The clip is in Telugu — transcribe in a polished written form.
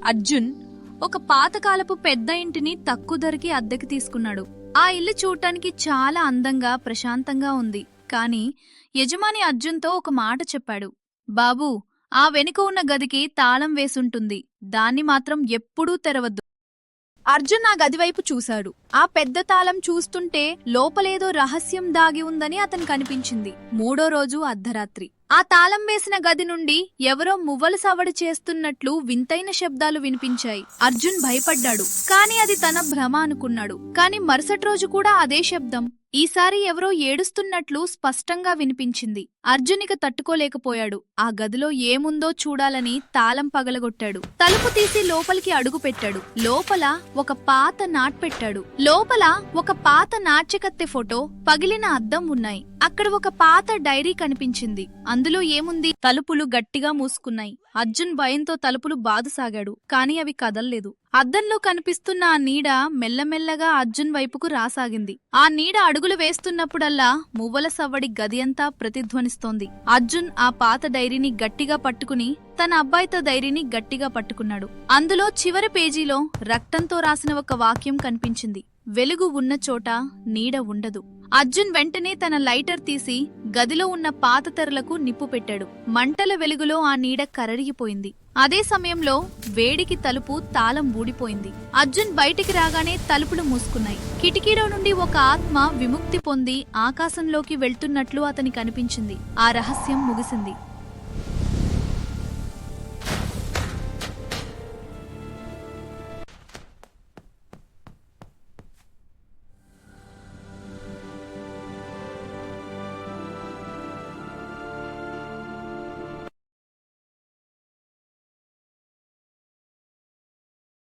అర్జున్ ఒక పాతకాలపు పెద్ద ఇంటిని తక్కువ ధరకి అద్దెకి తీసుకున్నాడు. ఆ ఇల్లు చూడటానికి చాలా అందంగా ప్రశాంతంగా ఉంది. కాని యజమాని అర్జున్తో ఒక మాట చెప్పాడు. బాబూ, ఆ వెనుక ఉన్న గదికి తాళం వేసుంటుంది. దాన్ని మాత్రం ఎప్పుడూ తెరవద్దు. అర్జున్ ఆ గదివైపు చూశాడు. ఆ పెద్ద తాళం చూస్తుంటే లోపలేదో రహస్యం దాగి ఉందని అతనికి కనిపించింది. మూడో రోజు అర్ధరాత్రి ఆ తాళం వేసిన గది నుండి ఎవరో మువ్వలు సవడి చేస్తున్నట్లు వింతైన శబ్దాలు వినిపించాయి. అర్జున్ భయపడ్డాడు. కాని అది తన భ్రమ అనుకున్నాడు. కాని మరుసటి రోజు కూడా అదే శబ్దం. ఈసారి ఎవరో ఏడుస్తున్నట్లు స్పష్టంగా వినిపించింది. అర్జునిక తట్టుకోలేకపోయాడు. ఆ గదిలో ఏముందో చూడాలని తాళం పగలగొట్టాడు. తలుపు తీసి లోపలికి అడుగు పెట్టాడు. లోపల ఒక పాత నాట్ పెట్టాడు. లోపల ఒక పాత నాట్యకత్తె ఫోటో, పగిలిన అద్దం ఉన్నాయి. అక్కడ ఒక పాత డైరీ కనిపించింది. అందులో ఏముంది? తలుపులు గట్టిగా మూసుకున్నాయి. అర్జున్ భయంతో తలుపులు బాదుసాగాడు. కాని అవి కదల్లేదు. అద్దంలో కనిపిస్తున్న ఆ నీడ మెల్లమెల్లగా అర్జున్ వైపుకు రాసాగింది. ఆ నీడ అడుగులు వేస్తున్నప్పుడల్లా మువ్వల సవ్వడి గది అంతా ప్రతిధ్వనిస్తోంది. అర్జున్ ఆ పాత డైరీని గట్టిగా పట్టుకుని తన అబ్బాయితో డైరీని గట్టిగా పట్టుకున్నాడు. అందులో చివరి పేజీలో రక్తంతో రాసిన ఒక వాక్యం కనిపించింది. వెలుగు ఉన్న చోట నీడ ఉండదు. అర్జున్ వెంటనే తన లైటర్ తీసి గదిలో ఉన్న పాత తెరలకు నిప్పు పెట్టాడు. మంటల వెలుగులో ఆ నీడ కరగిపోయింది. అదే సమయంలో వేడికి తలుపు తాళం ఊడిపోయింది. అర్జున్ బయటికి రాగానే తలుపులు మూసుకున్నాయి. కిటికీలో నుండి ఒక ఆత్మ విముక్తి పొంది ఆకాశంలోకి వెళ్తున్నట్లు అతనికి అనిపించింది. ఆ రహస్యం ముగిసింది.